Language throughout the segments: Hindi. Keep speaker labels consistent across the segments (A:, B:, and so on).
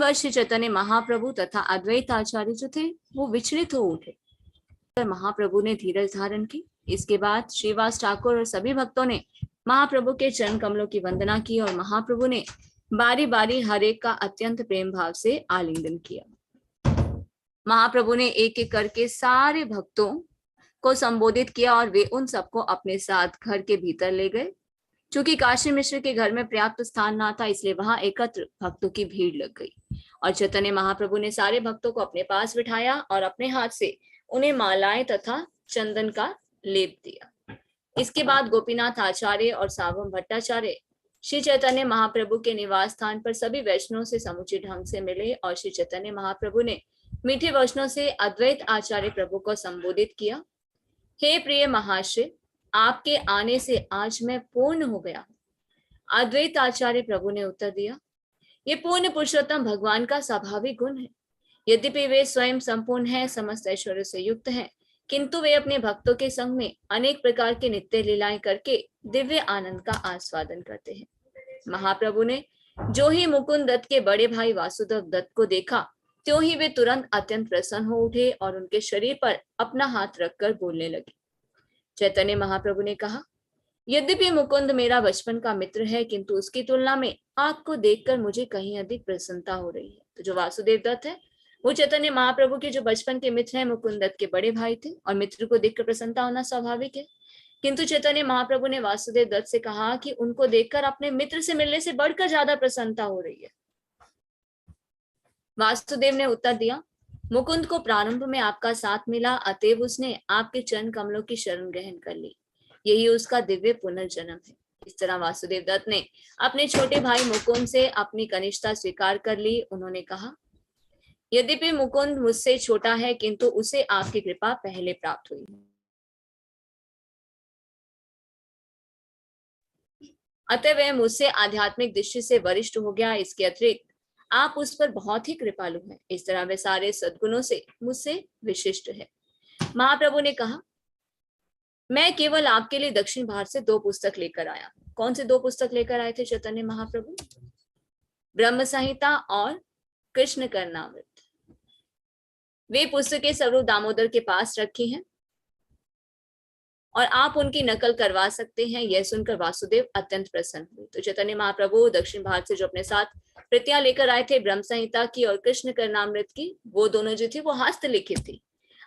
A: वह श्री चैतन्य महाप्रभु तथा अद्वैत आचार्य जो थे वो विचलित हो उठे। महाप्रभु ने धीरज धारण की। इसके बाद श्रीवास ठाकुर और सभी भक्तों ने महाप्रभु के चरण कमलों की वंदना की और महाप्रभु ने बारी बारी हर एक का अत्यंत प्रेम भाव से आलिंगन किया। महाप्रभु ने एक एक करके सारे भक्तों को संबोधित किया और वे उन सबको अपने साथ घर के भीतर ले गए। चूंकि काशी मिश्र के घर में पर्याप्त स्थान ना था, इसलिए वहां एकत्र भक्तों की भीड़ लग गई और चैतन्य महाप्रभु ने सारे भक्तों को अपने पास बिठाया और अपने हाथ से उन्हें मालाएं तथा चंदन का लेप दिया। इसके बाद गोपीनाथ आचार्य और सावम भट्टाचार्य श्री चैतन्य महाप्रभु के निवास स्थान पर सभी वैष्णवों से समुचित ढंग से मिले और श्री चैतन्य महाप्रभु ने मीठे वचनों से अद्वैत आचार्य प्रभु को संबोधित किया। हे प्रिय महाशय, आपके आने से आज मैं पूर्ण हो गया हूं। अद्वैत आचार्य प्रभु ने उत्तर दिया, ये पूर्ण पुरुषोत्तम भगवान का स्वाभाविक गुण है। यद्यपि वे स्वयं संपूर्ण हैं, समस्त ऐश्वर्य से युक्त हैं, किंतु वे अपने भक्तों के संग में अनेक प्रकार की नित्य लीलाएं करके दिव्य आनंद का आस्वादन करते हैं। महाप्रभु ने जो ही मुकुंद दत्त के बड़े भाई वासुदेव दत्त को देखा, त्यों ही वे तुरंत अत्यंत प्रसन्न हो उठे और उनके शरीर पर अपना हाथ रखकर बोलने लगे। चैतन्य महाप्रभु ने कहा, यद्यपि मुकुंद मेरा बचपन का मित्र है, किंतु उसकी तुलना में आपको देखकर मुझे कहीं अधिक प्रसन्नता हो रही है। तो जो वासुदेव दत्त है वो चैतन्य महाप्रभु के जो बचपन के मित्र हैं, मुकुंद दत्त के बड़े भाई थे और मित्र को देखकर प्रसन्नता होना स्वाभाविक है। किंतु चैतन्य महाप्रभु ने वासुदेव दत्त से कहा कि उनको देखकर अपने मित्र से मिलने से बढ़कर ज्यादा प्रसन्नता हो रही है। वासुदेव ने उत्तर दिया, मुकुंद को प्रारंभ में आपका साथ मिला, अतएव उसने आपके चरण कमलों की शरण ग्रहण कर ली। यही उसका दिव्य पुनर्जन्म है। इस तरह वासुदेव दत्त ने अपने छोटे भाई मुकुंद से अपनी कनिष्ठता स्वीकार कर ली। उन्होंने कहा, यद्यपि मुकुंद मुझसे छोटा है, किंतु उसे आपकी कृपा पहले प्राप्त हुई। अतः वह मुझसे आध्यात्मिक दृष्टि से वरिष्ठ हो गया। इसके अतिरिक्त आप उस पर बहुत ही कृपालु हैं। इस तरह वह सारे सद्गुणों से मुझसे विशिष्ट है। महाप्रभु ने कहा, मैं केवल आपके लिए दक्षिण भारत से 2 पुस्तक लेकर आया। कौन से 2 पुस्तक लेकर आए थे चैतन्य महाप्रभु? ब्रह्म संहिता और कृष्ण कर्णामृत। वे पुस्तकें स्वरूप दामोदर के पास रखी हैं और आप उनकी नकल करवा सकते हैं। यह सुनकर वासुदेव अत्यंत प्रसन्न हुए। तो चैतन्य महाप्रभु दक्षिण भारत से जो अपने साथ प्रतियां लेकर आए थे, ब्रह्म संहिता की और कृष्ण कर्णामृत की, वो दोनों जो थी वो हस्तलिखित थी।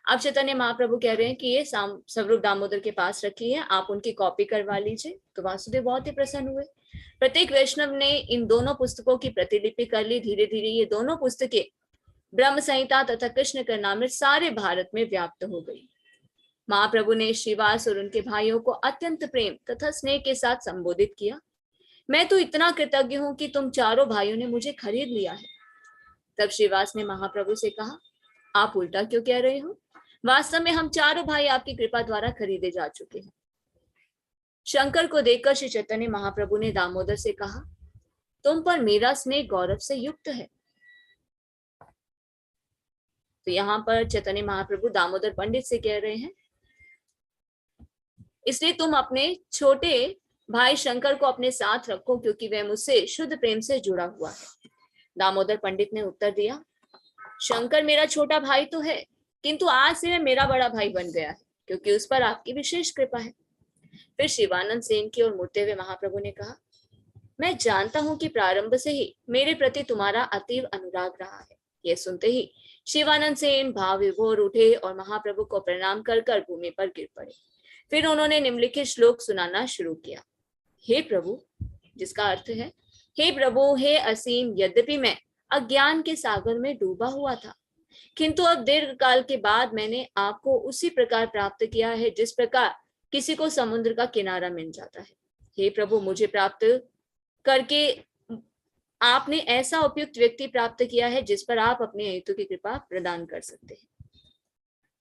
A: अब चैतन्य महाप्रभु कह रहे हैं कि ये स्वरूप दामोदर के पास रखी है, आप उनकी कॉपी करवा लीजिए। तो वासुदेव बहुत ही प्रसन्न हुए। प्रत्येक वैष्णव ने इन दोनों पुस्तकों की प्रतिलिपि कर ली। धीरे धीरे ये दोनों पुस्तकें, ब्रह्म संहिता तथा कृष्ण कर्णामृत, सारे भारत में व्याप्त हो गई। महाप्रभु ने श्रीवास और उनके भाइयों को अत्यंत प्रेम तथा स्नेह के साथ संबोधित किया। मैं तो इतना कृतज्ञ हूं कि तुम चारों भाइयों ने मुझे खरीद लिया है। तब श्रीवास ने महाप्रभु से कहा, आप उल्टा क्यों कह रहे हो? वास्तव में हम चारों भाई आपकी कृपा द्वारा खरीदे जा चुके हैं। शंकर को देखकर श्री चैतन्य महाप्रभु ने दामोदर से कहा, तुम पर मेरा स्नेह गौरव से युक्त है। तो यहाँ पर चैतन्य महाप्रभु दामोदर पंडित से कह रहे हैं, इसलिए तुम अपने छोटे भाई शंकर को अपने साथ रखो, क्योंकि वह मुझसे शुद्ध प्रेम से जुड़ा हुआ है। दामोदर पंडित ने उत्तर दिया, शंकर मेरा छोटा भाई तो है, किंतु आज से वह मेरा बड़ा भाई बन गया है, क्योंकि उस पर आपकी विशेष कृपा है। फिर शिवानंद सेन की ओर मुड़ते हुए महाप्रभु ने कहा, मैं जानता हूं कि प्रारंभ से ही मेरे प्रति तुम्हारा अतीव अनुराग रहा है। यह सुनते ही शिवानंद सेन भाव विभोर उठे और महाप्रभु को प्रणाम कर कर भूमि पर गिर पड़े। फिर उन्होंने निम्नलिखित श्लोक सुनाना शुरू किया। हे प्रभु, जिसका अर्थ है, हे प्रभु, हे असीम, यद्यपि मैं अज्ञान के सागर में डूबा हुआ था, किंतु अब दीर्घ काल के बाद मैंने आपको उसी प्रकार प्राप्त किया है जिस प्रकार किसी को समुद्र का किनारा मिल जाता है। हे प्रभु, मुझे प्राप्त करके आपने ऐसा उपयुक्त व्यक्ति प्राप्त किया है जिस पर आप अपने हेतु की कृपा प्रदान कर सकते हैं।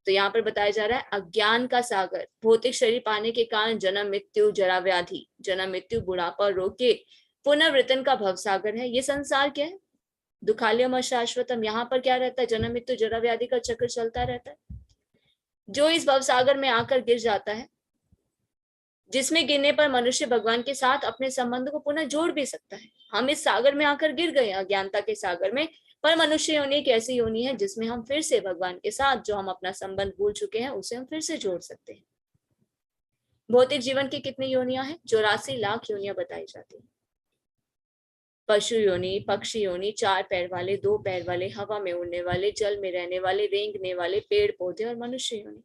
A: तो यहाँ पर बताया जा रहा है, अज्ञान का सागर, भौतिक शरीर पाने के कारण जन्म मृत्यु जरा व्याधि, जन्म मृत्यु बुढ़ापा और रोग के पुनर्वृतन का भवसागर है। ये संसार क्या है? दुखालयम अशाश्वतम। यहाँ पर क्या रहता है? जन्म मृत्यु जरा व्याधि का चक्र चलता रहता है। जो इस भवसागर में आकर गिर जाता है, जिसमें गिरने पर मनुष्य भगवान के साथ अपने संबंध को पुनः जोड़ भी सकता है। हम इस सागर में आकर गिर गए, अज्ञानता के सागर में, पर मनुष्य योनि एक ऐसी योनि है जिसमें हम फिर से भगवान के साथ जो हम अपना संबंध भूल चुके हैं उसे हम फिर से जोड़ सकते हैं। भौतिक जीवन की कितनी योनियां हैं? 84 लाख योनियां बताई जाती हैं। पशु योनि, पक्षी योनि, 4 पैर वाले, 2 पैर वाले, हवा में उड़ने वाले, जल में रहने वाले, रेंगने वाले, पेड़ पौधे और मनुष्य योनि।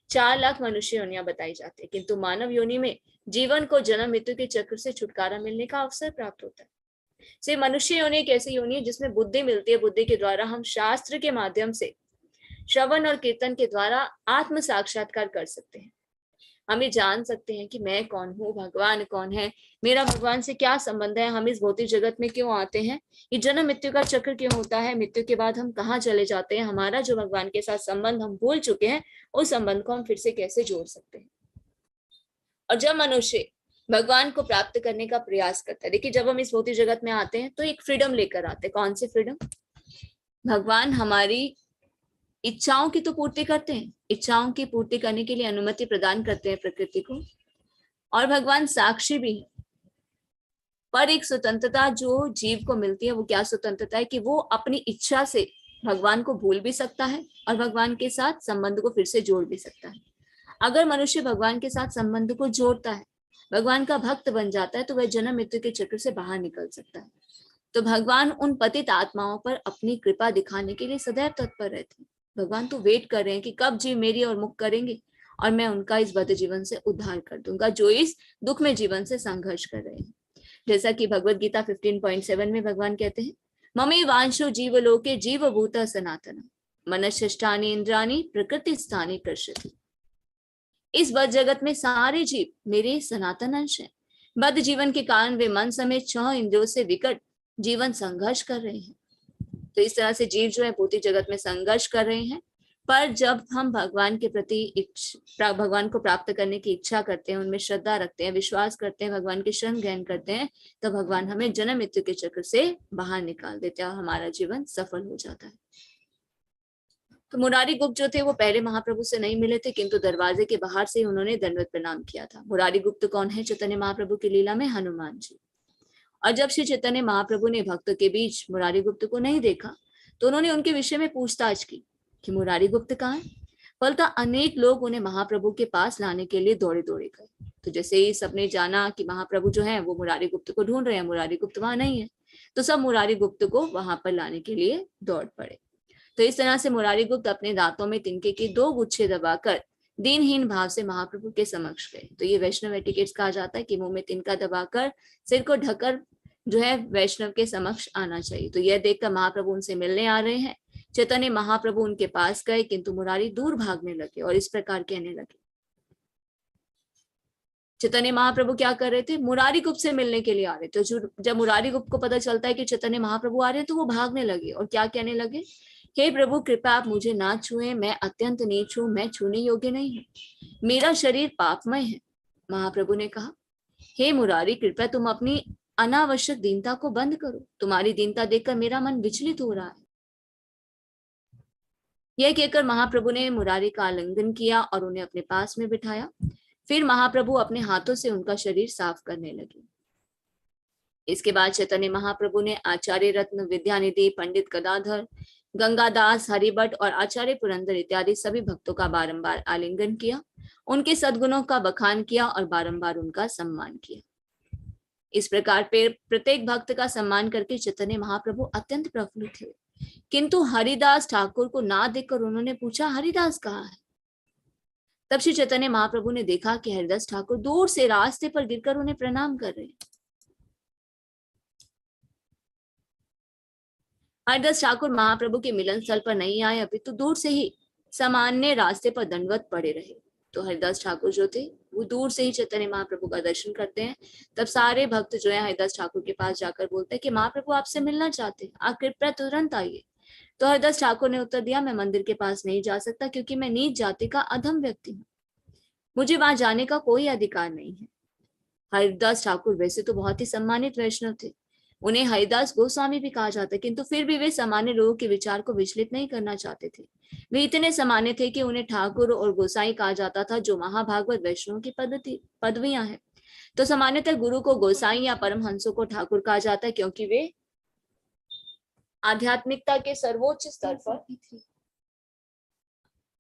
A: 4 लाख मनुष्य योनियां बताई जाती है, किंतु मानव योनि में जीवन को जन्म मृत्यु के चक्र से छुटकारा मिलने का अवसर प्राप्त होता है। से मनुष्य योनि एक ऐसी योनि है जिसमें बुद्धि मिलती है। बुद्धि के द्वारा हम शास्त्र के माध्यम से श्रवण और कीर्तन के द्वारा आत्म साक्षात्कार कर सकते हैं। हम ये जान सकते हैं कि मैं कौन हूँ, भगवान कौन है, मेरा भगवान से क्या संबंध है, हम इस भौतिक जगत में क्यों आते हैं, ये जन्म मृत्यु का चक्र क्यों होता है, मृत्यु के बाद हम कहाँ चले जाते हैं, हमारा जो भगवान के साथ संबंध हम भूल चुके हैं उस संबंध को हम फिर से कैसे जोड़ सकते हैं। और जब मनुष्य भगवान को प्राप्त करने का प्रयास करता है, देखिए जब हम इस भौतिक जगत में आते हैं तो एक फ्रीडम लेकर आते हैं। कौन सी फ्रीडम? भगवान हमारी इच्छाओं की तो पूर्ति करते हैं, इच्छाओं की पूर्ति करने के लिए अनुमति प्रदान करते हैं प्रकृति को, और भगवान साक्षी भी है। पर एक स्वतंत्रता जो जीव को मिलती है वो क्या स्वतंत्रता है कि वो अपनी इच्छा से भगवान को भूल भी सकता है और भगवान के साथ संबंध को फिर से जोड़ भी सकता है। अगर मनुष्य भगवान के साथ संबंध को जोड़ता है, भगवान का भक्त बन जाता है, तो वह जन्म मृत्यु के चक्र से बाहर निकल सकता है। तो भगवान उन पतित आत्माओं पर अपनी कृपा दिखाने के लिए सदैव तत्पर रहते हैं। भगवान तो वेट कर रहे हैं कि कब जीव मेरी और मुख करेंगे और मैं उनका इस बद्ध जीवन से उद्धार कर दूंगा जो इस दुख में जीवन से संघर्ष कर रहे हैं। जैसा कि भगवत गीता 15.7 में भगवान कहते हैं, ममे वांशो जीवलोके जीवभूत सनातन मनश्शिष्टानि इंद्राणि प्रकृति स्थानी कर्षति। इस बद्ध जगत में सारे जीव मेरे सनातन अंश हैं। बद्ध जीवन के कारण वे मन समेत 6 इंद्रियों से विकट जीवन संघर्ष कर रहे हैं। तो इस तरह से जीव जो है भौतिक जगत में संघर्ष कर रहे हैं। पर जब हम भगवान के प्रति भगवान को प्राप्त करने की इच्छा करते हैं, उनमें श्रद्धा रखते हैं, विश्वास करते हैं, भगवान की शरण ग्रहण करते हैं, तो भगवान हमें जन्म मृत्यु के चक्र से बाहर निकाल देते हैं और हमारा जीवन सफल हो जाता है। तो मुरारी गुप्त जो थे वो पहले महाप्रभु से नहीं मिले थे, किंतु दरवाजे के बाहर से उन्होंने दंडवत प्रणाम किया था। मुरारी गुप्त कौन है? चैतन्य महाप्रभु की लीला में हनुमान जी। और जब श्री चैतन्य महाप्रभु ने भक्तों के बीच मुरारी गुप्त को नहीं देखा तो उन्होंने उनके विषय में पूछताछ की कि मुरारी गुप्त कहाँ है। फलतः अनेक लोग उन्हें महाप्रभु के पास लाने के लिए दौड़े दौड़े गए। तो जैसे ही सबने जाना कि महाप्रभु जो है वो मुरारी गुप्त को ढूंढ रहे हैं, मुरारी गुप्त वहां नहीं है, तो सब मुरारी गुप्त को वहां पर लाने के लिए दौड़ पड़े। तो इस तरह से मुरारी गुप्त अपने दांतों में तिनके के 2 गुच्छे दबाकर दीनहीन भाव से महाप्रभु के समक्ष गए। तो ये वैष्णव एटिकेट्स कहा जाता है कि मुंह में तिनका दबाकर सिर को ढककर जो है वैष्णव के समक्ष आना चाहिए। तो यह देखकर महाप्रभु उनसे मिलने आ रहे हैं। चैतन्य महाप्रभु उनके पास गए, किंतु मुरारी दूर भागने लगे और इस प्रकार कहने लगे। चैतन्य महाप्रभु क्या कर रहे थे? मुरारी गुप्त से मिलने के लिए आ रहे थे। तो जब मुरारी गुप्त को पता चलता है कि चैतन्य महाप्रभु आ रहे हैं तो वो भागने लगे और क्या कहने लगे, हे प्रभु कृपया आप मुझे ना छुएं, मैं अत्यंत नीच हूं, मैं छूने योग्य नहीं हूं, मेरा शरीर पापमय है। महाप्रभु ने कहा, हे मुरारी कृपया तुम अपनी अनावश्यक दीनता को बंद करो, तुम्हारी दीनता देखकर मेरा मन विचलित हो रहा है। यह कहकर महाप्रभु ने मुरारी का आलिंगन किया और उन्हें अपने पास में बिठाया। फिर महाप्रभु अपने हाथों से उनका शरीर साफ करने लगे। इसके बाद चैतन्य महाप्रभु ने आचार्य रत्न, विद्यानिधि, पंडित गदाधर, गंगादास, हरिभट्ट और आचार्य पुरंदर इत्यादि सभी भक्तों का बारंबार आलिंगन किया, उनके सद्गुणों का बखान किया और बारंबार उनका सम्मान किया। इस प्रकार प्रत्येक भक्त का सम्मान करके चैतन्य महाप्रभु अत्यंत प्रफुल्लित हुए। किंतु हरिदास ठाकुर को ना देखकर उन्होंने पूछा, हरिदास कहाँ है? तब श्री चैतन्य महाप्रभु ने देखा कि हरिदास ठाकुर दूर से रास्ते पर गिरकर उन्हें प्रणाम कर रहे हैं। हरिदास ठाकुर महाप्रभु के मिलन स्थल पर नहीं आए, अपितु दूर से ही सामान्य रास्ते पर दंडवत पड़े रहे। तो हरिदास ठाकुर जो थे वो दूर से ही चैतन्य महाप्रभु का दर्शन करते हैं। तब सारे भक्त जो है हरिदास ठाकुर के पास जाकर बोलते हैं कि महाप्रभु आपसे मिलना चाहते हैं, आप कृपया तुरंत आइए। तो हरिदास ठाकुर ने उत्तर दिया, मैं मंदिर के पास नहीं जा सकता क्योंकि मैं नीच जाति का अधम व्यक्ति हूँ, मुझे वहां जाने का कोई अधिकार नहीं है। हरिदास ठाकुर वैसे तो बहुत ही सम्मानित वैष्णव थे, उन्हें हरिदास गोस्वामी भी कहा जाता है, किंतु फिर भी वे सामान्य लोगों के विचार को विचलित नहीं करना चाहते थे। वे इतने सामान्य थे कि उन्हें ठाकुर और गोसाई कहा जाता था, जो महाभागवत वैष्णव की पदवियां हैं। तो सामान्यतः गुरु को गोसाई या परमहंसों को ठाकुर कहा जाता है, क्योंकि वे आध्यात्मिकता के सर्वोच्च स्तर पर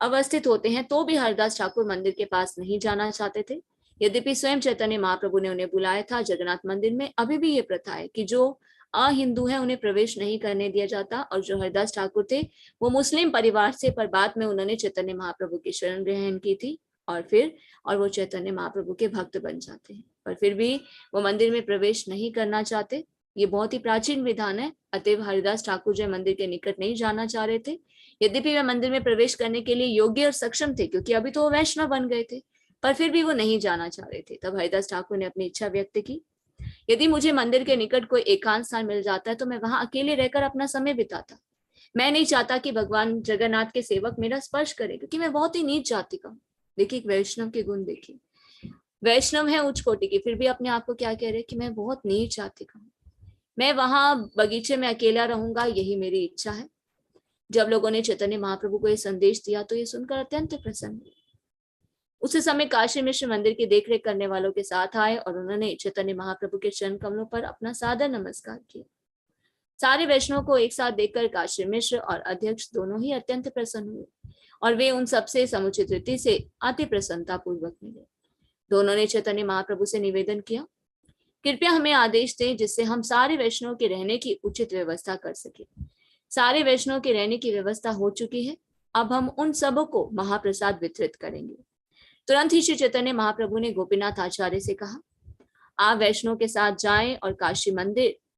A: अवस्थित होते हैं तो भी हरिदास ठाकुर मंदिर के पास नहीं जाना चाहते थे। यद्यपि स्वयं चैतन्य महाप्रभु ने उन्हें बुलाया था जगन्नाथ मंदिर में, अभी भी ये प्रथा है कि जो अहिंदू है उन्हें प्रवेश नहीं करने दिया जाता। और जो हरिदास ठाकुर थे वो मुस्लिम परिवार से, पर बाद में उन्होंने चैतन्य महाप्रभु की शरण ग्रहण की थी और वो चैतन्य महाप्रभु के भक्त बन जाते हैं, पर फिर भी वो मंदिर में प्रवेश नहीं करना चाहते। ये बहुत ही प्राचीन विधान है। अतएव हरिदास ठाकुर जो मंदिर के निकट नहीं जाना चाह रहे थे। यद्यपि वे मंदिर में प्रवेश करने के लिए योग्य और सक्षम थे, क्योंकि अभी तो वो वैष्णव बन गए थे, पर फिर भी वो नहीं जाना चाह रहे थे। तब हरिदास ठाकुर ने अपनी इच्छा व्यक्त की, यदि मुझे मंदिर के निकट कोई एकांत स्थान मिल जाता है तो मैं वहां अकेले रहकर अपना समय बिताता। मैं नहीं चाहता कि भगवान जगन्नाथ के सेवक मेरा स्पर्श करे, क्योंकि मैं बहुत ही नीच जाति का हूँ। देखिए वैष्णव के गुण देखिए, वैष्णव है उच्च कोटि की, फिर भी अपने आप को क्या कह रहे कि मैं बहुत नीच जाति का हूँ, मैं वहां बगीचे में अकेला रहूंगा, यही मेरी इच्छा है। जब लोगों ने चैतन्य महाप्रभु को यह संदेश दिया तो ये सुनकर अत्यंत प्रसन्न हुए। उसी समय काशी मिश्र मंदिर की देखरेख करने वालों के साथ आए और उन्होंने चैतन्य महाप्रभु के चरण कमलों पर अपना सादर नमस्कार किया। सारे वैष्णव को एक साथ देखकर काशी मिश्र और अध्यक्ष दोनों ही अत्यंत प्रसन्न हुए और वे उन सबसे समुचित रीति से अति प्रसन्नता पूर्वक मिले। दोनों ने चैतन्य महाप्रभु से निवेदन किया, कृपया हमें आदेश दें जिससे हम सारे वैष्णव के रहने की उचित व्यवस्था कर सके। सारे वैष्णव के रहने की व्यवस्था हो चुकी है, अब हम उन सबों को महाप्रसाद वितरित करेंगे। तुरंत ही श्री चैतन्य महाप्रभु ने गोपीनाथ आचार्य से कहा, आप वैष्णव के साथ जाएं और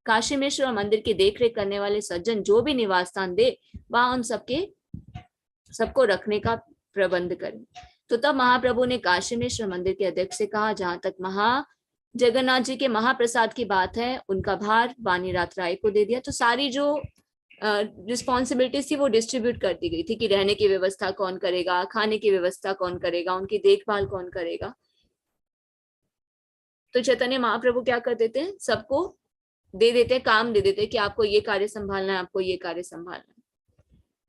A: काशी मिश्र और मंदिर की देखरेख करने वाले सज्जन जो भी निवास स्थान दे वहां उन सबको रखने का प्रबंध करें। तो तब महाप्रभु ने काशी मिश्र मंदिर के अध्यक्ष से कहा, जहां तक जगन्नाथ जी के महाप्रसाद की बात है उनका भार वाणीनाथ राय को दे दिया। तो सारी जो रिस्पॉन्सिबिलिटीज थी वो डिस्ट्रीब्यूट कर दी गई थी कि रहने की व्यवस्था कौन करेगा, खाने की व्यवस्था कौन करेगा, उनकी देखभाल कौन करेगा। तो चैतन्य महाप्रभु क्या कर देते हैं, सबको दे देते हैं, काम दे देते हैं कि आपको ये कार्य संभालना है, आपको ये कार्य संभालना है।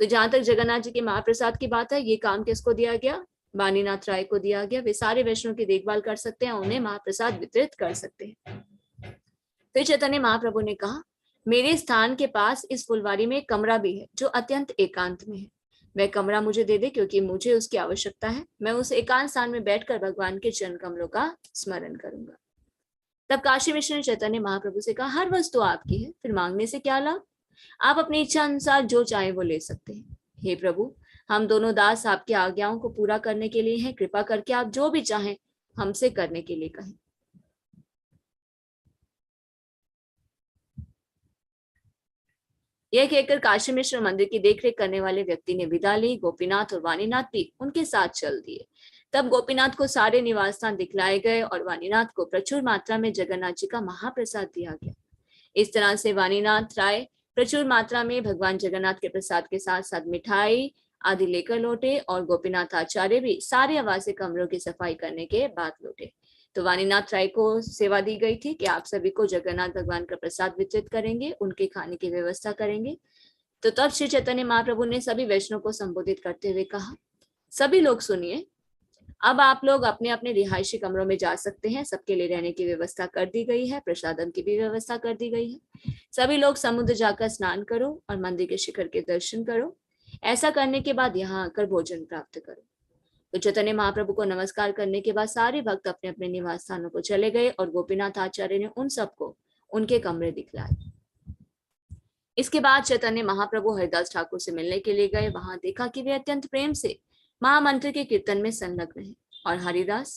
A: तो जहां तक जगन्नाथ जी के महाप्रसाद की बात है, ये काम किसको दिया गया, वाणीनाथ राय को दिया गया। वे सारे वैष्णव की देखभाल कर सकते हैं, उन्हें महाप्रसाद वितरित कर सकते हैं। फिर चैतन्य महाप्रभु ने कहा, मेरे स्थान के पास इस फुलवारी में एक कमरा भी है जो अत्यंत एकांत में है, वह कमरा मुझे दे दे क्योंकि मुझे उसकी आवश्यकता है। मैं उस एकांत स्थान में बैठकर भगवान के चरण कमलों का स्मरण करूंगा। तब काशी मिश्र ने चैतन्य महाप्रभु से कहा, हर वस्तु आपकी है, फिर मांगने से क्या लाभ, आप अपनी इच्छा अनुसार जो चाहे वो ले सकते हैं। हे प्रभु, हम दोनों दास आपकी आज्ञाओं को पूरा करने के लिए हैं, कृपा करके आप जो भी चाहें हमसे करने के लिए कहें। यह कहकर काशी मिश्र मंदिर की देखरेख करने वाले व्यक्ति ने विदा ली। गोपीनाथ और वाणीनाथ भी उनके साथ चल दिए। तब गोपीनाथ को सारे निवास स्थान दिखलाए गए और वाणीनाथ को प्रचुर मात्रा में जगन्नाथ जी का महाप्रसाद दिया गया। इस तरह से वाणीनाथ राय प्रचुर मात्रा में भगवान जगन्नाथ के प्रसाद के साथ साथ मिठाई आदि लेकर लौटे और गोपीनाथ आचार्य भी सारे आवासीय कमरों की सफाई करने के बाद लौटे। तो वाणीनाथ राय को सेवा दी गई थी कि आप सभी को जगन्नाथ भगवान का प्रसाद वितरित करेंगे, उनके खाने की व्यवस्था करेंगे। तो तब श्री चैतन्य महाप्रभु ने सभी वैष्णव को संबोधित करते हुए कहा, सभी लोग सुनिए, अब आप लोग अपने अपने रिहायशी कमरों में जा सकते हैं। सबके लिए रहने की व्यवस्था कर दी गई है, प्रसादम की भी व्यवस्था कर दी गई है। सभी लोग समुद्र जाकर स्नान करो और मंदिर के शिखर के दर्शन करो। ऐसा करने के बाद यहाँ आकर भोजन प्राप्त करो। तो चैतन्य महाप्रभु को नमस्कार करने के बाद सारे भक्त अपने अपने निवास स्थानों को चले गए और गोपीनाथ आचार्य ने उन सबको उनके कमरे दिखलाए। इसके बाद चैतन्य महाप्रभु हरिदास ठाकुर से मिलने के लिए गए। वहां देखा कि वे अत्यंत प्रेम से महामंत्र के कीर्तन में संलग्न हैं और हरिदास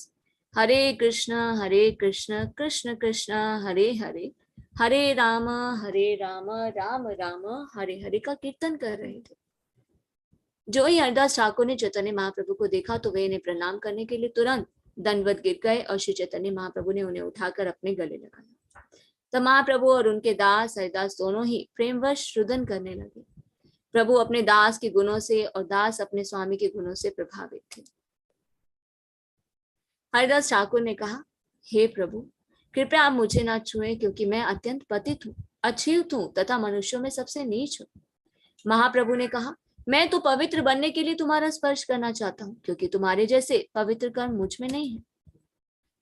A: हरे कृष्ण कृष्ण कृष्ण हरे हरे, हरे राम राम राम हरे हरे का कीर्तन कर रहे थे। जो ही हरिदास ठाकुर ने चैतन्य महाप्रभु को देखा तो वे इन्हें प्रणाम करने के लिए तुरंत दंडवत गिर गए और श्री चैतन्य महाप्रभु ने उन्हें उठाकर अपने गले लगाया। तो महाप्रभु और उनके दास हरिदास दोनों ही प्रेमवश रुदन करने लगे। प्रभु अपने दास के गुणों से और दास अपने स्वामी के गुणों से प्रभावित थे। हरिदास ठाकुर ने कहा, हे प्रभु, कृपया आप मुझे ना छुएं क्योंकि मैं अत्यंत पतित हूँ, अछूत हूँ तथा मनुष्यों में सबसे नीच हूँ। महाप्रभु ने कहा, मैं तो पवित्र बनने के लिए तुम्हारा स्पर्श करना चाहता हूँ क्योंकि तुम्हारे जैसे पवित्र कर्म मुझ में नहीं है।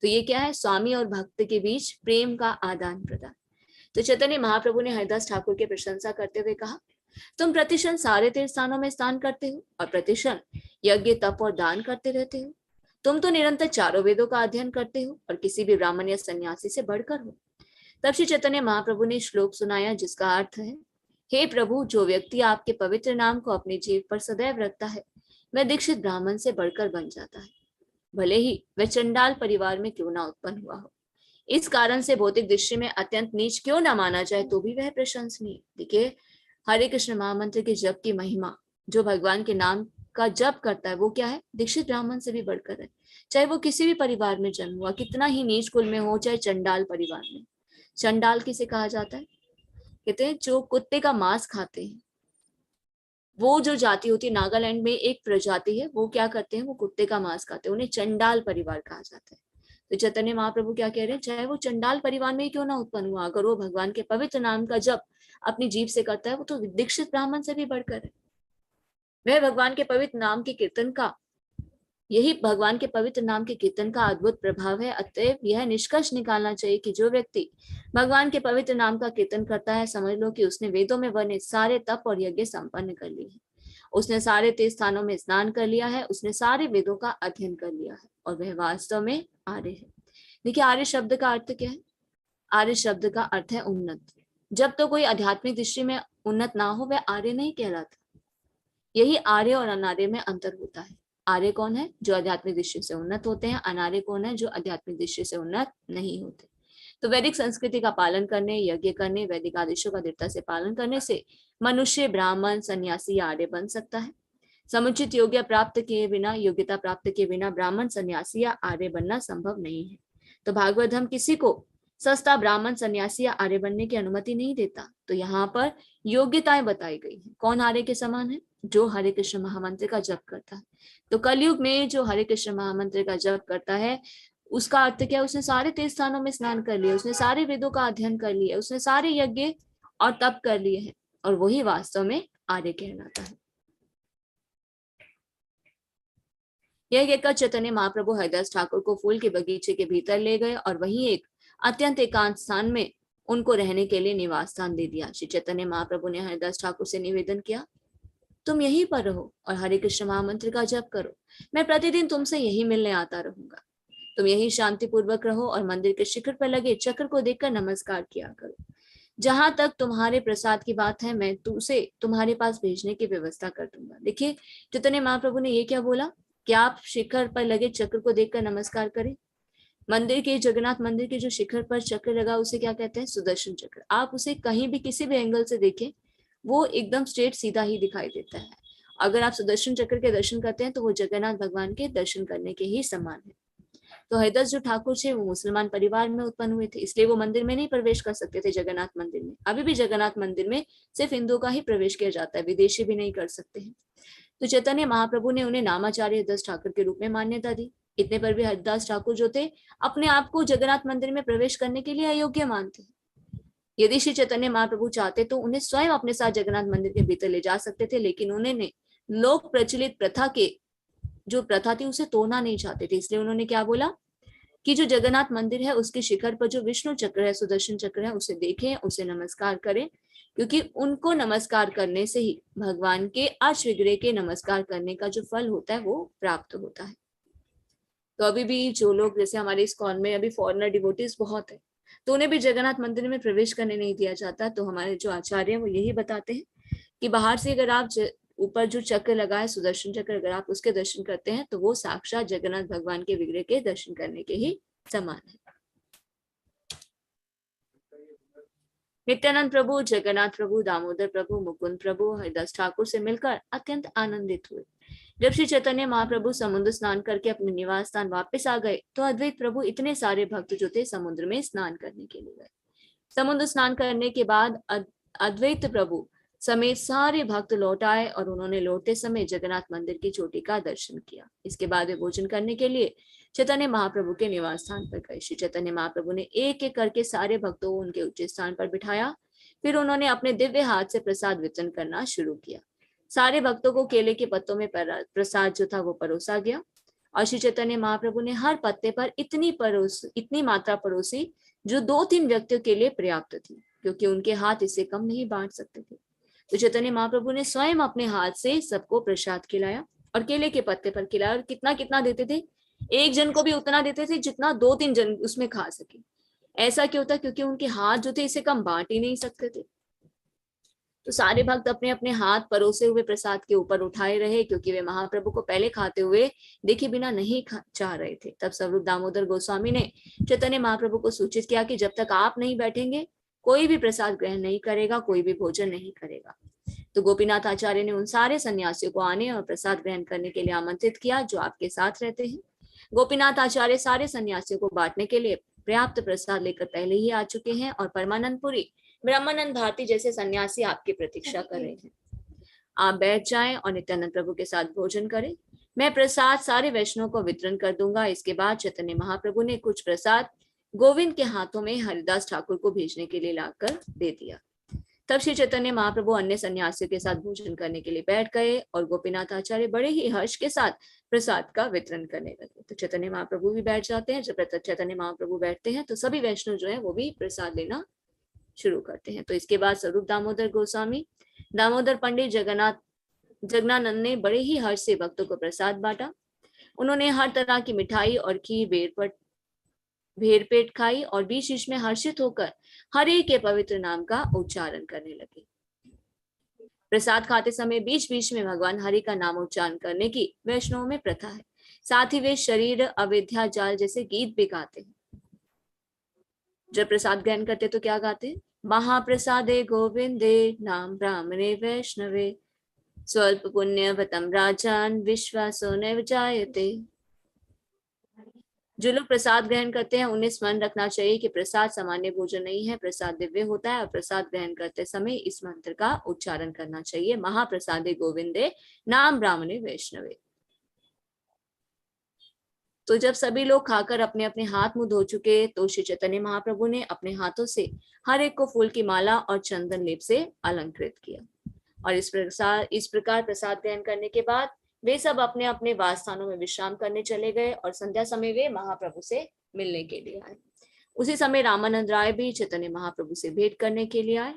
A: तो ये क्या है, स्वामी और भक्त के बीच प्रेम का आदान प्रदान। तो चैतन्य महाप्रभु ने हरिदास ठाकुर की प्रशंसा करते हुए कहा, तुम प्रतिक्षण सारे तीर्थ स्थानों में स्नान करते हो और प्रतिक्षण यज्ञ तप और दान करते रहते हो। तुम तो निरंतर चारों वेदों का अध्ययन करते हो और किसी भी ब्राह्मण या सन्यासी से बढ़कर हो। तब श्री चैतन्य महाप्रभु ने श्लोक सुनाया जिसका अर्थ है, हे प्रभु, जो व्यक्ति आपके पवित्र नाम को अपनी जीभ पर सदैव रखता है वह दीक्षित ब्राह्मण से बढ़कर बन जाता है, भले ही वह चंडाल परिवार में क्यों ना उत्पन्न हुआ हो। इस कारण से भौतिक दृष्टि में अत्यंत नीच क्यों ना माना जाए तो भी वह प्रशंसनीय। देखिए, हरे कृष्ण महामंत्र के जप की महिमा, जो भगवान के नाम का जप करता है वो क्या है, दीक्षित ब्राह्मण से भी बढ़कर है। चाहे वो किसी भी परिवार में जन्म हुआ, कितना ही नीच कुल में हो, चाहे चंडाल परिवार में। चंडाल किसे कहा जाता है? कहते हैं जो कुत्ते का मांस खाते हैं। वो जो जाति होती है, नागालैंड में एक प्रजाति है, वो क्या करते हैं, वो कुत्ते का मांस खाते हैं, उन्हें चंडाल परिवार कहा जाता है। तो चैतन्य महाप्रभु क्या कह रहे हैं, चाहे वो चंडाल परिवार में ही क्यों ना उत्पन्न हुआ, अगर वो भगवान के पवित्र नाम का जप अपनी जीभ से करता है वो तो दीक्षित ब्राह्मण से भी बढ़कर है। वह भगवान के पवित्र नाम के कीर्तन का, यही भगवान के पवित्र नाम के कीर्तन का अद्भुत प्रभाव है। अतएव यह निष्कर्ष निकालना चाहिए कि जो व्यक्ति भगवान के पवित्र नाम का कीर्तन करता है, समझ लो कि उसने वेदों में वर्णित सारे तप और यज्ञ संपन्न कर लिए हैं, उसने सारे तीर्थ स्थानों में स्नान कर लिया है, उसने सारे वेदों का अध्ययन कर लिया है और वह वास्तव में आर्य है। देखिए, आर्य शब्द का अर्थ क्या है? आर्य शब्द का अर्थ है उन्नत। जब तो कोई आध्यात्मिक दृष्टि में उन्नत ना हो वह आर्य नहीं कहलाता। यही आर्य और अनार्य में अंतर होता है। आर्य कौन है? जो आध्यात्मिक दृष्टि से उन्नत होते हैं। अनार्य कौन है? जो आध्यात्मिक दृष्टि से उन्नत नहीं होते। तो वैदिक संस्कृति का पालन करने, यज्ञ करने, वैदिक आदेशों का दृढ़ता से पालन करने से मनुष्य ब्राह्मण, सन्यासी या आर्य बन सकता है। समुचित योग्यता प्राप्त किए बिना ब्राह्मण, सन्यासी या आर्य बनना संभव नहीं है। तो भागवत धर्म किसी को सस्ता ब्राह्मण, सन्यासी या आर्य बनने की अनुमति नहीं देता। तो यहाँ पर योग्यताएं बताई गई हैं। कौन आर्य के समान है? जो हरे कृष्ण महामंत्र का जप करता है। तो कलयुग में जो हरे कृष्ण महामंत्र का जप करता है उसका अर्थ क्या है? उसने सारे तीर्थ स्थानों में स्नान कर लिया, उसने सारे वेदों का अध्ययन कर लिया, उसने सारे यज्ञ और तप कर लिए हैं और वही वास्तव में आर्य कहलाता है। यह कहकर चैतन्य महाप्रभु हरिदास ठाकुर को फूल के बगीचे के भीतर ले गए और वहीं एक अत्यंत एकांत स्थान में उनको रहने के लिए निवास स्थान दे दिया। श्री चैतन्य महाप्रभु ने हरिदास ठाकुर से निवेदन किया, तुम यहीं पर रहो और हरे कृष्ण महामंत्र का जप करो। मैं प्रतिदिन तुमसे यही मिलने आता रहूंगा। तुम यही शांति पूर्वक रहो और मंदिर के शिखर पर लगे चक्र को देखकर नमस्कार किया करो। जहां तक तुम्हारे प्रसाद की बात है, मैं तुमसे तुम्हारे पास भेजने की व्यवस्था कर दूंगा। देखिए, चैतन्य महाप्रभु ने ये क्या बोला कि आप शिखर पर लगे चक्र को देखकर नमस्कार करें। मंदिर के, जगन्नाथ मंदिर के जो शिखर पर चक्र लगा उसे क्या कहते हैं? सुदर्शन चक्र। आप उसे कहीं भी किसी भी एंगल से देखें वो एकदम स्ट्रेट सीधा ही दिखाई देता है। अगर आप सुदर्शन चक्र के दर्शन करते हैं तो वो जगन्नाथ भगवान के दर्शन करने के ही समान है। तो हरिदास जो ठाकुर थे वो मुसलमान परिवार में उत्पन्न हुए थे, इसलिए वो मंदिर में नहीं प्रवेश कर सकते थे, जगन्नाथ मंदिर में। अभी भी जगन्नाथ मंदिर में सिर्फ हिंदुओं का ही प्रवेश किया जाता है, विदेशी भी नहीं कर सकते हैं। तो चैतन्य महाप्रभु ने उन्हें नामाचार्य हरिदास ठाकुर के रूप में मान्यता दी। इतने पर भी हरिदास ठाकुर जो थे अपने आप को जगन्नाथ मंदिर में प्रवेश करने के लिए अयोग्य मानते। यदि श्री चैतन्य महाप्रभु चाहते तो उन्हें स्वयं अपने साथ जगन्नाथ मंदिर के भीतर ले जा सकते थे, लेकिन उन्होंने लोक प्रचलित प्रथा के जो प्रथा थी उसे तोड़ना नहीं चाहते थे। इसलिए उन्होंने क्या बोला कि जो जगन्नाथ मंदिर है उसके शिखर पर जो विष्णु चक्र है, सुदर्शन चक्र है, उसे देखें, उसे नमस्कार करें, क्योंकि उनको नमस्कार करने से ही भगवान के अश्वग्रह के नमस्कार करने का जो फल होता है वो प्राप्त होता है। तो अभी भी जो लोग, जैसे हमारे इस्कॉन में अभी फॉरेनर डिवोटीज बहुत है, तो उन्हें भी जगन्नाथ मंदिर में प्रवेश करने नहीं दिया जाता। तो हमारे जो आचार्य हैं वो यही बताते हैं कि बाहर से अगर आप ऊपर जो चक्र लगा है, सुदर्शन चक्र, अगर आप उसके दर्शन करते हैं तो वो साक्षात जगन्नाथ भगवान के विग्रह के दर्शन करने के ही समान है। नित्यानंद प्रभु, जगन्नाथ प्रभु, दामोदर प्रभु, मुकुंद प्रभु हरिदास ठाकुर से मिलकर अत्यंत आनंदित हुए। जब श्री चैतन्य महाप्रभु समुद्र स्नान करके अपने निवास स्थान वापस आ गए तो अद्वैत प्रभु इतने सारे भक्त जो थे समुद्र में स्नान करने के लिए गए। समुद्र स्नान करने के बाद अद्वैत प्रभु समेत सारे भक्त लौट आए और उन्होंने लौटते समय जगन्नाथ मंदिर की चोटी का दर्शन किया। इसके बाद वे भोजन करने के लिए चैतन्य महाप्रभु के निवास स्थान पर गए। श्री चैतन्य महाप्रभु ने एक एक करके सारे भक्तों को उनके उचित स्थान पर बिठाया। फिर उन्होंने अपने दिव्य हाथ से प्रसाद वितरण करना शुरू किया। सारे भक्तों को केले के पत्तों में प्रसाद जो था वो परोसा गया और श्री चैतन्य महाप्रभु ने हर पत्ते पर इतनी मात्रा परोसी जो 2-3 व्यक्तियों के लिए पर्याप्त थी। क्योंकि उनके हाथ इससे कम नहीं बांट सकते थे। तो चैतन्य महाप्रभु ने स्वयं अपने हाथ से सबको प्रसाद खिलाया और केले के पत्ते पर खिलाया। और कितना कितना देते थे, एक जन को भी उतना देते थे जितना 2-3 जन उसमें खा सके। ऐसा क्यों था? क्योंकि उनके हाथ जो थे इसे कम बांट ही नहीं सकते थे। तो सारे भक्त अपने अपने हाथ परोसे हुए प्रसाद के ऊपर उठाए रहे, क्योंकि वे महाप्रभु को पहले खाते हुए देखे बिना नहीं चाह रहे थे। तब स्वरूप दामोदर गोस्वामी ने चैतन्य महाप्रभु को सूचित किया कि जब तक आप नहीं बैठेंगे कोई भी प्रसाद ग्रहण नहीं करेगा, कोई भी भोजन नहीं करेगा। तो गोपीनाथ आचार्य ने उन सारे सन्यासियों को आने और प्रसाद ग्रहण करने के लिए आमंत्रित किया जो आपके साथ रहते हैं। गोपीनाथ आचार्य सारे सन्यासियों को बांटने के लिए पर्याप्त प्रसाद लेकर पहले ही आ चुके हैं और परमानंद पुरी, ब्रह्मानंद भारती जैसे सन्यासी आपकी प्रतीक्षा कर रहे हैं। आप बैठ जाएं और नित्यानंद प्रभु के साथ भोजन करें। मैं प्रसाद सारे वैष्णव को वितरण कर दूंगा। इसके बाद चैतन्य महाप्रभु ने कुछ प्रसाद गोविंद के हाथों में हरिदास ठाकुर को भेजने के लिए लाकर दे दिया। तब श्री चैतन्य महाप्रभु अन्य सन्यासियों के साथ भोजन करने के लिए बैठ गए और गोपीनाथ आचार्य बड़े ही हर्ष के साथ प्रसाद का वितरण करने लगे। तो चैतन्य महाप्रभु भी बैठ जाते हैं। जब चैतन्य महाप्रभु बैठते हैं तो सभी वैष्णव जो है वो भी प्रसाद लेना शुरू करते हैं। तो इसके बाद स्वरूप दामोदर गोस्वामी, दामोदर पंडित, जगनानंद ने बड़े ही हर्ष से भक्तों को प्रसाद बांटा। उन्होंने हर तरह की मिठाई और खीर भेड़ पेट खाई और बीच बीच में हर्षित होकर हरि के पवित्र नाम का उच्चारण करने लगे। प्रसाद खाते समय बीच बीच में भगवान हरि का नाम उच्चारण करने की वैष्णवों में प्रथा है। साथ ही वे शरीर अविद्या जाल जैसे गीत भी गाते हैं। जब प्रसाद ग्रहण करते तो क्या गाते हैं? महाप्रसादे गोविंदे नाम ब्राह्मणे वैष्णवे स्वल्प पुण्यवतम राजान विश्वासो नैव जायते। जो लोग प्रसाद ग्रहण करते हैं उन्हें स्मरण रखना चाहिए कि प्रसाद सामान्य भोजन नहीं है, प्रसाद दिव्य होता है और प्रसाद ग्रहण करते समय इस मंत्र का उच्चारण करना चाहिए, महाप्रसादे गोविंदे नाम ब्राह्मणे वैष्णवे। तो जब सभी लोग खाकर अपने अपने हाथ मुंह धो चुके तो श्री चैतन्य महाप्रभु ने अपने हाथों से हर एक को फूल की माला और चंदन लेप से अलंकृत किया। और इस प्रकार प्रसाद ग्रहण करने के बाद वे सब अपने अपने वास स्थानों में विश्राम करने चले गए और संध्या समय वे महाप्रभु से मिलने के लिए आए। उसी समय रामानंद राय भी चैतन्य महाप्रभु से भेंट करने के लिए आए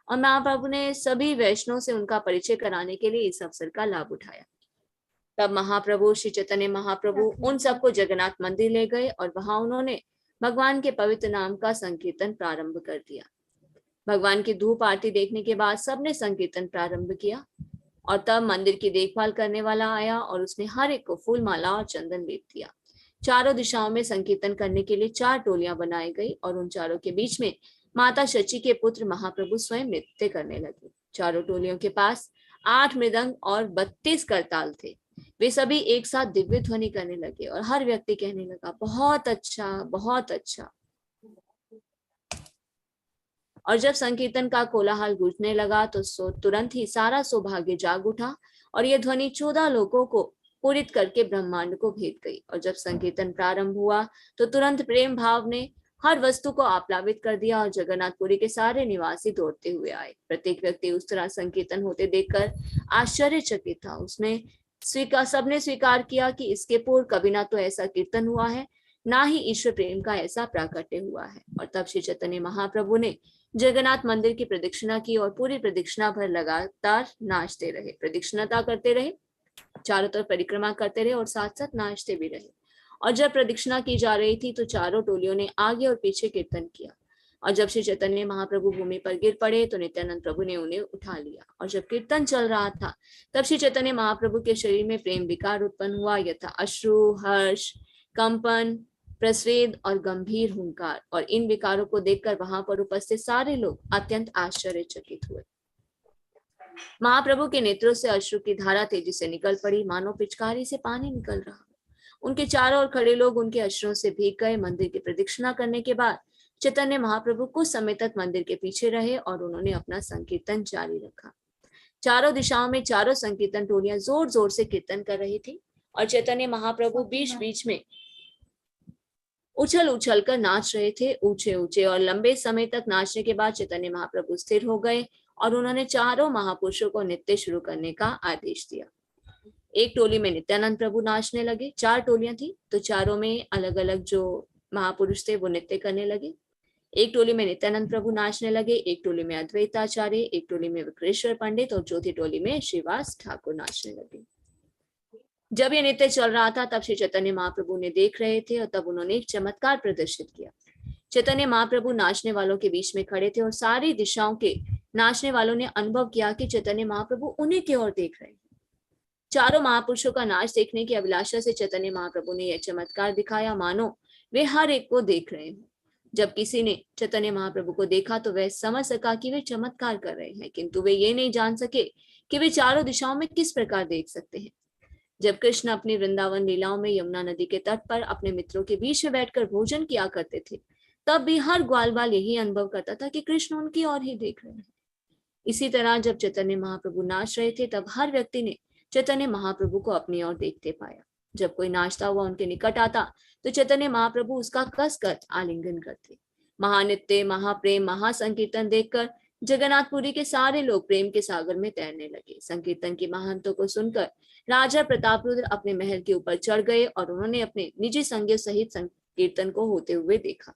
A: और महाप्रभु ने सभी वैष्णव से उनका परिचय कराने के लिए इस अवसर का लाभ उठाया। तब महाप्रभु श्री चैतन्य महाप्रभु उन सबको जगन्नाथ मंदिर ले गए और वहां उन्होंने भगवान के पवित्र नाम का संकीर्तन प्रारंभ कर दिया। भगवान की धूप आरती देखने के बाद सबने संकीर्तन प्रारंभ किया और तब मंदिर की देखभाल करने वाला आया और उसने हर एक को फूल माला और चंदन लेप दिया। चारों दिशाओं में संकीर्तन करने के लिए 4 टोलियां बनाई गई और उन चारों के बीच में माता शची के पुत्र महाप्रभु स्वयं नृत्य करने लगे। चारों टोलियों के पास 8 मृदंग और 32 करताल थे। वे सभी एक साथ दिव्य ध्वनि करने लगे और हर व्यक्ति कहने लगा, बहुत अच्छा, बहुत अच्छा। और जब संकीर्तन का कोलाहल गूंजने लगा तो तुरंत ही सारा सौभाग्य जाग उठा और यह ध्वनि 14 लोगों को पूरित करके ब्रह्मांड को भेद गई। और जब संकीर्तन प्रारंभ हुआ तो तुरंत प्रेम भाव ने हर वस्तु को आप्लावित कर दिया और जगन्नाथपुरी के सारे निवासी दौड़ते हुए आए। प्रत्येक व्यक्ति उस तरह संकीर्तन होते देखकर आश्चर्यचकित था। सबने स्वीकार किया कि इसके पूर्व कभी ना तो ऐसा कीर्तन हुआ है, ना ही ईश्वर प्रेम का ऐसा प्राकट्य हुआ है। और तब श्री चैतन्य महाप्रभु ने जगन्नाथ मंदिर की प्रदक्षिणा की और पूरी प्रदक्षिणा भर लगातार नाचते रहे, प्रदक्षिणता करते रहे, चारों तरफ परिक्रमा करते रहे और साथ साथ नाचते भी रहे। और जब प्रदक्षिणा की जा रही थी तो चारों टोलियों ने आगे और पीछे कीर्तन किया। और जब श्री चैतन्य महाप्रभु भूमि पर गिर पड़े तो नित्यानंद प्रभु ने उन्हें उठा लिया। और जब कीर्तन चल रहा था तब श्री चैतन्य महाप्रभु के शरीर में प्रेम विकार उत्पन्न हुआ, यथा अश्रु, हर्ष, कंपन, प्रस्वेद और गंभीर हुंकार। और इन विकारों को देखकर वहां पर उपस्थित सारे लोग अत्यंत आश्चर्यचकित हुए। महाप्रभु के नेत्रों से अश्रु की धारा तेजी से निकल पड़ी, मानो पिचकारी से पानी निकल रहा। उनके चारों ओर खड़े लोग उनके अश्रुओं से भीग गए। मंदिर की प्रदक्षिणा करने के बाद चैतन्य महाप्रभु कुछ समय तक मंदिर के पीछे रहे और उन्होंने अपना संकीर्तन जारी रखा। चारों दिशाओं में चारों संकीर्तन टोलियां जोर जोर से कीर्तन कर रही थी और चैतन्य महाप्रभु बीच बीच में उछल उछल कर नाच रहे थे, ऊंचे ऊंचे। और लंबे समय तक नाचने के बाद चैतन्य महाप्रभु स्थिर हो गए और उन्होंने चारों महापुरुषों को नृत्य शुरू करने का आदेश दिया। एक टोली में नित्यानंद प्रभु नाचने लगे। 4 टोलियां थी तो चारों में अलग अलग जो महापुरुष थे वो नृत्य करने लगे। एक टोली में नित्यानंद प्रभु नाचने लगे, एक टोली में अद्वैताचार्य, एक टोली में विक्रेश्वर पंडित और चौथी टोली में श्रीवास ठाकुर नाचने लगे। जब ये नृत्य चल रहा था तब श्री चैतन्य महाप्रभु ने देख रहे थे और तब उन्होंने एक चमत्कार प्रदर्शित किया। चैतन्य महाप्रभु नाचने वालों के बीच में खड़े थे और सारी दिशाओं के नाचने वालों ने अनुभव किया कि चैतन्य महाप्रभु उन्हीं की ओर देख रहे हैं। चारों महापुरुषों का नाच देखने की अभिलाषा से चैतन्य महाप्रभु ने यह चमत्कार दिखाया, मानो वे हर एक को देख रहे हैं। जब किसी ने चैतन्य महाप्रभु को देखा तो वह समझ सका कि वे चमत्कार कर रहे हैं, किंतु वे ये नहीं जान सके कि वे चारों दिशाओं में किस प्रकार देख सकते हैं। जब कृष्ण अपनी वृंदावन लीलाओं में यमुना नदी के तट पर अपने मित्रों के बीच में बैठकर भोजन किया करते थे, तब भी हर ग्वाल बाल यही अनुभव करता था कि कृष्ण उनकी ओर ही देख रहे हैं। इसी तरह जब चैतन्य महाप्रभु नाच रहे थे तब हर व्यक्ति ने चैतन्य महाप्रभु को अपनी ओर देखते पाया। जब कोई नाचता हुआ उनके निकट आता तो चैतन्य महाप्रभु उसका कसकर आलिंगन करते। महानृत्य, महाप्रेम, महासंकीर्तन देखकर जगन्नाथपुरी के सारे लोग प्रेम के सागर में तैरने लगे। संकीर्तन की महानतों को सुनकर राजा प्रतापरुद्र अपने महल के ऊपर चढ़ गए और उन्होंने अपने निजी संगियों सहित संकीर्तन को होते हुए देखा।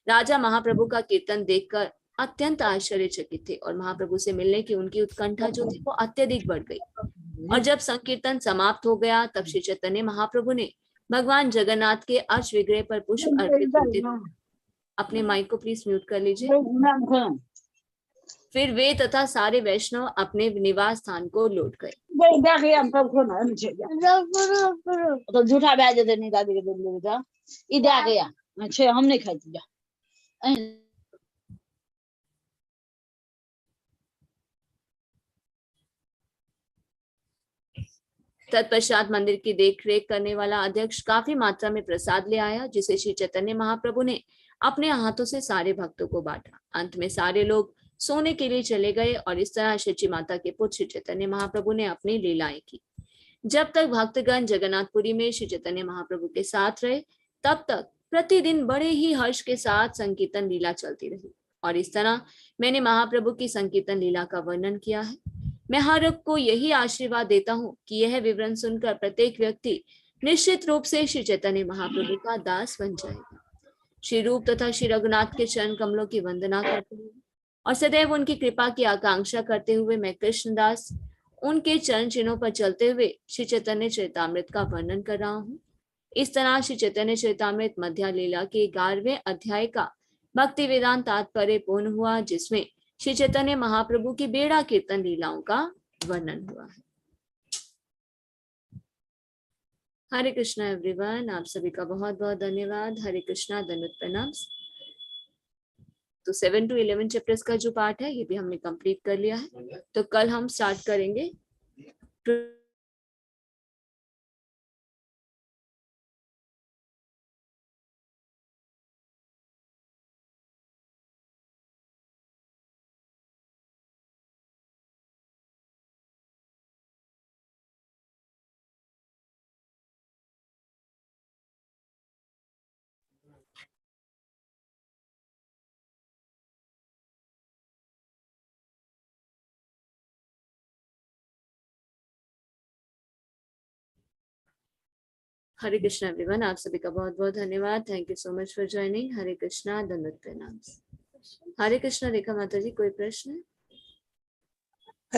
A: राजा महाप्रभु का कीर्तन देखकर अत्यंत आश्चर्यचकित थे और महाप्रभु से मिलने की उनकी उत्कंठा जो थी वो अत्यधिक बढ़ गई। और जब संकीर्तन समाप्त हो गया तब श्री चैतन्य महाप्रभु ने भगवान जगन्नाथ के अर्च विग्रह पर पुष्प अर्पित होते। अपने माइक को प्लीज म्यूट कर लीजिए। फिर वे तथा सारे वैष्णव अपने निवास स्थान को लौट गए।
B: तो झूठा ब्याज देते नहीं दादी के दूध लेके इधर आ गया। अच्छा हम नहीं खाती जा।
A: तत्पश्चात मंदिर की देखरेख करने वाला अध्यक्ष काफी मात्रा में प्रसाद ले आया, जिसे श्री चैतन्य महाप्रभु ने अपने हाथों से सारे भक्तों को बांटा। अंत में सारे लोग सोने के लिए चले गए और इस तरह शची माता के पुत्र श्री चैतन्य महाप्रभु ने अपनी लीलाएं की। जब तक भक्तगण जगन्नाथपुरी में श्री चैतन्य महाप्रभु के साथ रहे तब तक प्रतिदिन बड़े ही हर्ष के साथ संकीर्तन लीला चलती रही। और इस तरह मैंने महाप्रभु की संकीर्तन लीला का वर्णन किया है। मैं हर एक को यही आशीर्वाद देता हूँ कि यह विवरण सुनकर प्रत्येक व्यक्ति निश्चित रूप से श्री चैतन्य महाप्रभु का दास बन जाएगा। श्री रूप तथा श्री रघुनाथ के चरण कमलों की वंदना करते हुए और सदैव उनकी कृपा की आकांक्षा करते हुए मैं कृष्णदास उनके चरण चिन्हों पर चलते हुए श्री चैतन्य चरितामृत का वर्णन कर रहा हूँ। इस तरह श्री चैतन्य चरितामृत मध्य लीला के 11वें अध्याय का भक्ति वेदांत तात्पर्य पूर्ण हुआ, जिसमें श्री चैतन्य महाप्रभु की बेड़ा कीर्तन लीलाओं का वर्णन हुआ है। हरे कृष्णा एवरीवन, आप सभी का बहुत बहुत धन्यवाद। हरे कृष्णा, दंडवत प्रणाम। तो 7 to 11 चैप्टर्स का जो पार्ट है ये भी हमने कंप्लीट कर लिया है। तो कल हम स्टार्ट करेंगे हरे कृष्णा एवरीवन, आप सभी का बहुत बहुत धन्यवाद। Thank you so much for joining. Hare Krishna, दंडवत प्रणाम। हरे कृष्णा। रेखा माता जी, कोई प्रश्न है?